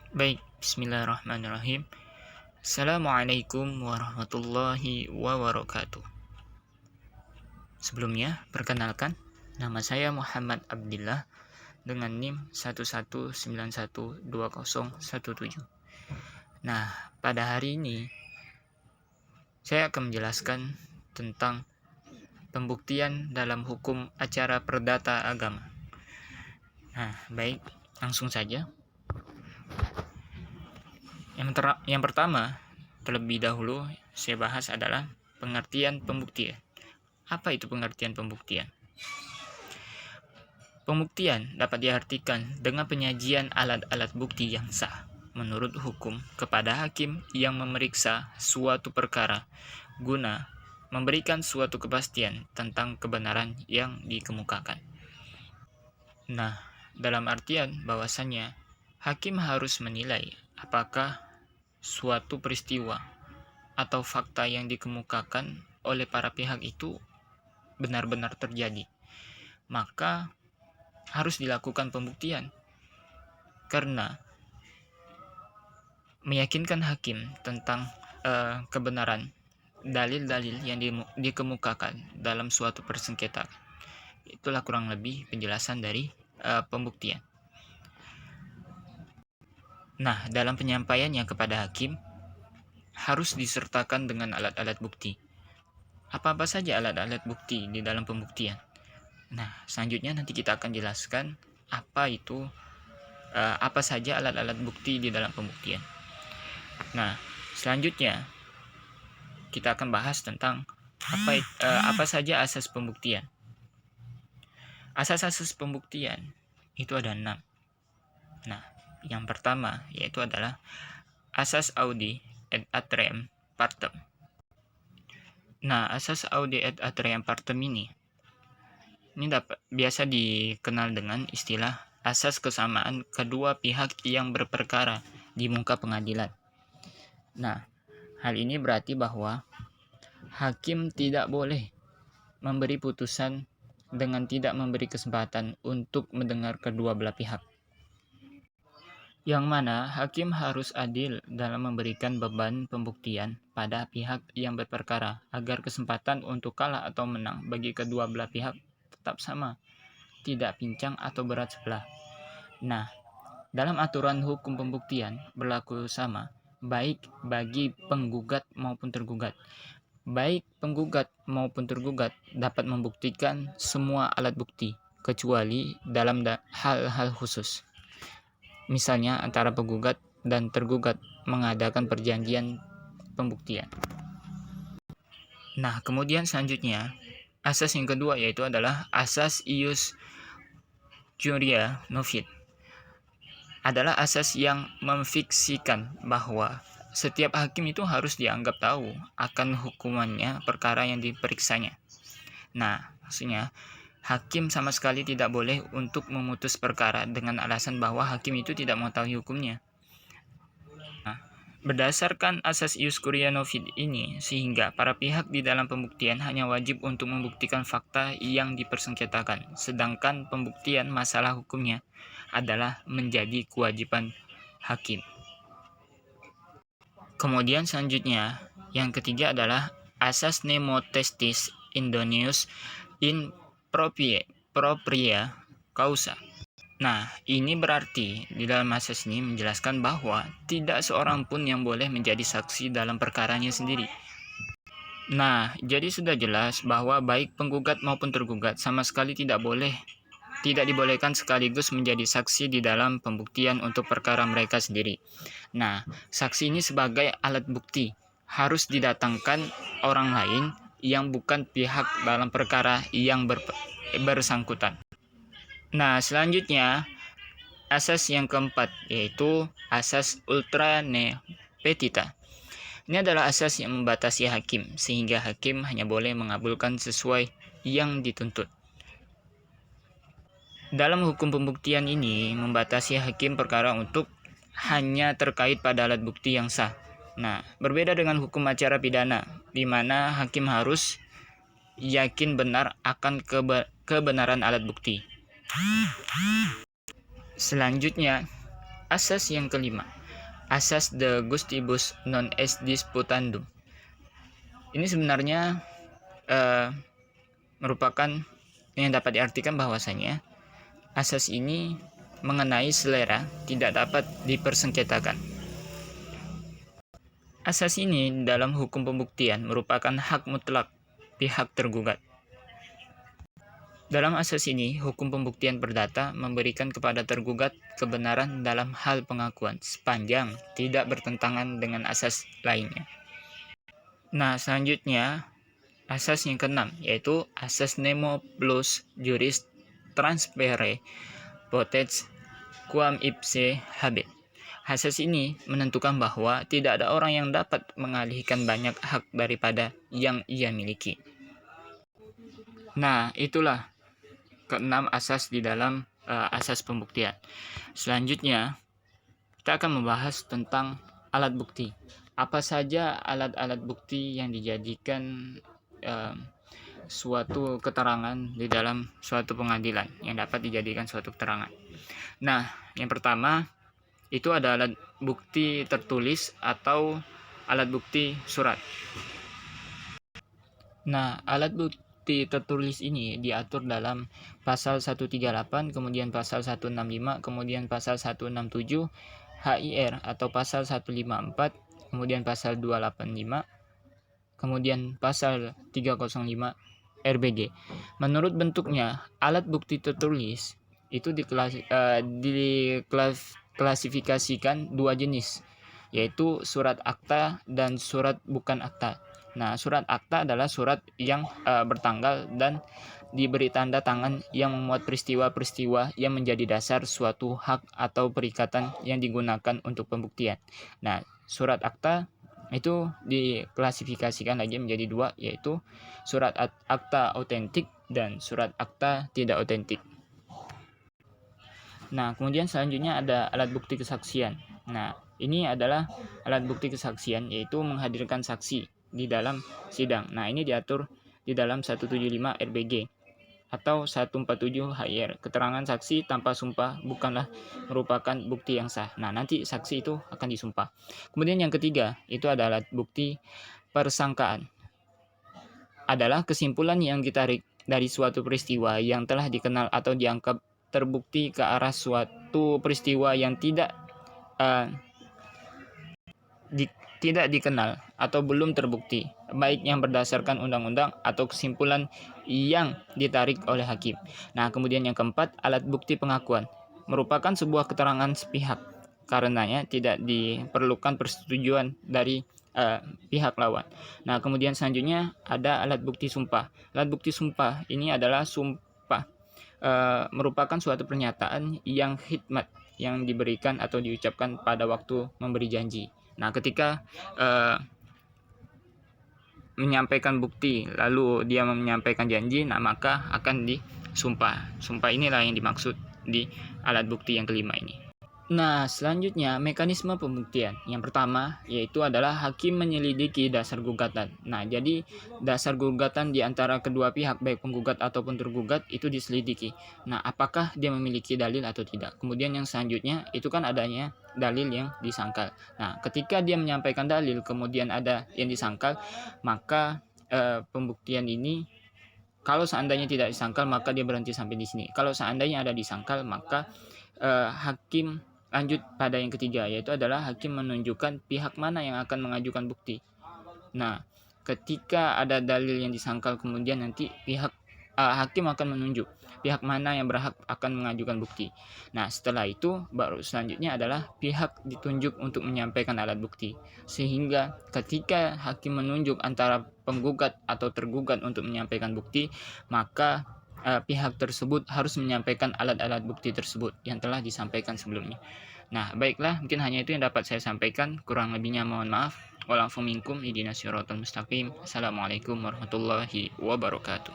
Baik, bismillahirrahmanirrahim. Assalamualaikum warahmatullahi wabarakatuh. Sebelumnya, perkenalkan, nama saya Muhammad Abdillah dengan NIM 11912017. Nah, pada hari ini saya akan menjelaskan tentang pembuktian dalam hukum acara perdata agama. Nah, baik, langsung saja. Yang pertama, terlebih dahulu saya bahas adalah pengertian pembuktian. Apa itu pengertian pembuktian? Pembuktian dapat diartikan dengan penyajian alat-alat bukti yang sah menurut hukum kepada hakim yang memeriksa suatu perkara guna memberikan suatu kepastian tentang kebenaran yang dikemukakan. Nah, dalam artian bahwasannya hakim harus menilai apakah suatu peristiwa atau fakta yang dikemukakan oleh para pihak itu benar-benar terjadi, maka harus dilakukan pembuktian karena meyakinkan hakim tentang kebenaran dalil-dalil yang dikemukakan dalam suatu persengketaan. Itulah kurang lebih penjelasan dari pembuktian. Nah, dalam penyampaiannya kepada hakim harus disertakan dengan alat-alat bukti. Apa-apa saja alat-alat bukti di dalam pembuktian? Nah, selanjutnya nanti kita akan jelaskan apa saja alat-alat bukti di dalam pembuktian. Nah, selanjutnya kita akan bahas tentang apa saja asas pembuktian. Asas-asas pembuktian itu ada 6. Nah, yang pertama yaitu adalah asas audi et atrem partem. Nah, asas audi et atrem partem ini biasa dikenal dengan istilah asas kesamaan kedua pihak yang berperkara di muka pengadilan. Nah, hal ini berarti bahwa hakim tidak boleh memberi putusan dengan tidak memberi kesempatan untuk mendengar kedua belah pihak. Yang mana hakim harus adil dalam memberikan beban pembuktian pada pihak yang berperkara agar kesempatan untuk kalah atau menang bagi kedua belah pihak tetap sama, tidak pincang atau berat sebelah. Nah, dalam aturan hukum pembuktian berlaku sama baik bagi penggugat maupun tergugat. Baik penggugat maupun tergugat dapat membuktikan semua alat bukti kecuali dalam hal-hal khusus. Misalnya antara penggugat dan tergugat mengadakan perjanjian pembuktian. Nah, kemudian selanjutnya asas yang kedua yaitu adalah asas ius curia novit. Adalah asas yang memfiksikan bahwa setiap hakim itu harus dianggap tahu akan hukumannya perkara yang diperiksanya. Nah, maksudnya hakim sama sekali tidak boleh untuk memutus perkara dengan alasan bahwa hakim itu tidak mengetahui hukumnya. Nah, berdasarkan asas ius curia novit ini, sehingga para pihak di dalam pembuktian hanya wajib untuk membuktikan fakta yang dipersengketakan, sedangkan pembuktian masalah hukumnya adalah menjadi kewajiban hakim. Kemudian selanjutnya, yang ketiga adalah asas nemo testis idoneus in propria causa. Nah, ini berarti di dalam asas ini menjelaskan bahwa tidak seorang pun yang boleh menjadi saksi dalam perkaranya sendiri. Nah, jadi sudah jelas bahwa baik penggugat maupun tergugat sama sekali tidak dibolehkan sekaligus menjadi saksi di dalam pembuktian untuk perkara mereka sendiri. Nah, saksi ini sebagai alat bukti harus didatangkan orang lain yang bukan pihak dalam perkara yang bersangkutan. Nah, selanjutnya asas yang keempat yaitu asas ultra petita. Ini adalah asas yang membatasi hakim sehingga hakim hanya boleh mengabulkan sesuai yang dituntut. Dalam hukum pembuktian ini membatasi hakim perkara untuk hanya terkait pada alat bukti yang sah. Nah, berbeda dengan hukum acara pidana di mana hakim harus yakin benar akan kebenaran alat bukti. Selanjutnya, asas yang kelima asas de gustibus non est disputandum. Ini sebenarnya merupakan yang dapat diartikan bahwasanya asas ini mengenai selera tidak dapat dipersengketakan. Asas ini dalam hukum pembuktian merupakan hak mutlak pihak tergugat. Dalam asas ini, hukum pembuktian perdata memberikan kepada tergugat kebenaran dalam hal pengakuan sepanjang tidak bertentangan dengan asas lainnya. Nah, selanjutnya asas yang keenam, yaitu asas nemo plus juris transpere potens quam ipse habet. Asas ini menentukan bahwa tidak ada orang yang dapat mengalihkan banyak hak daripada yang ia miliki. Nah, itulah keenam asas di dalam asas pembuktian. Selanjutnya, kita akan membahas tentang alat bukti. Apa saja alat-alat bukti yang dijadikan suatu keterangan di dalam suatu pengadilan, yang dapat dijadikan suatu keterangan. Nah, yang pertama itu ada alat bukti tertulis atau alat bukti surat. Nah, alat bukti tertulis ini diatur dalam pasal 138, kemudian pasal 165, kemudian pasal 167 HIR atau pasal 154, kemudian pasal 285, kemudian pasal 305 RBG. Menurut bentuknya, alat bukti tertulis itu diklasifikasikan dua jenis, yaitu surat akta dan surat bukan akta. Nah, surat akta adalah surat yang bertanggal dan diberi tanda tangan yang memuat peristiwa-peristiwa yang menjadi dasar suatu hak atau perikatan yang digunakan untuk pembuktian. Nah, surat akta itu diklasifikasikan lagi menjadi dua, yaitu surat akta otentik dan surat akta tidak otentik. Nah, kemudian selanjutnya ada alat bukti kesaksian. Nah, ini adalah alat bukti kesaksian, yaitu menghadirkan saksi di dalam sidang. Nah, ini diatur di dalam 175 RBG atau 147 HIR. Keterangan saksi tanpa sumpah bukanlah merupakan bukti yang sah. Nah, nanti saksi itu akan disumpah. Kemudian yang ketiga, itu ada alat bukti persangkaan. Adalah kesimpulan yang ditarik dari suatu peristiwa yang telah dikenal atau dianggap terbukti ke arah suatu peristiwa yang tidak dikenal atau belum terbukti, baik yang berdasarkan undang-undang atau kesimpulan yang ditarik oleh hakim. Nah, kemudian yang keempat, alat bukti pengakuan merupakan sebuah keterangan sepihak, karenanya tidak diperlukan persetujuan dari pihak lawan. Nah, kemudian selanjutnya ada alat bukti sumpah. Alat bukti sumpah ini adalah sumpah, merupakan suatu pernyataan yang khidmat yang diberikan atau diucapkan pada waktu memberi janji. Nah, ketika menyampaikan bukti lalu dia menyampaikan janji, nah maka akan disumpah. Sumpah inilah yang dimaksud di alat bukti yang kelima ini. Nah, selanjutnya mekanisme pembuktian. Yang pertama yaitu adalah hakim menyelidiki dasar gugatan. Nah, jadi dasar gugatan di antara kedua pihak, baik penggugat ataupun tergugat, itu diselidiki. Nah, apakah dia memiliki dalil atau tidak. Kemudian yang selanjutnya itu kan adanya dalil yang disangkal. Nah, ketika dia menyampaikan dalil kemudian ada yang disangkal, maka pembuktian ini kalau seandainya tidak disangkal maka dia berhenti sampai di sini. Kalau seandainya ada disangkal maka hakim lanjut pada yang ketiga, yaitu adalah hakim menunjukkan pihak mana yang akan mengajukan bukti. Nah, ketika ada dalil yang disangkal kemudian nanti hakim akan menunjuk pihak mana yang berhak akan mengajukan bukti. Nah, setelah itu baru selanjutnya adalah pihak ditunjuk untuk menyampaikan alat bukti. Sehingga ketika hakim menunjuk antara penggugat atau tergugat untuk menyampaikan bukti, maka pihak tersebut harus menyampaikan alat-alat bukti tersebut yang telah disampaikan sebelumnya. Nah, baiklah, mungkin hanya itu yang dapat saya sampaikan. Kurang lebihnya mohon maaf. Wa'alaikum minkum ihdinas siratal mustaqim. Assalamualaikum warahmatullahi wabarakatuh.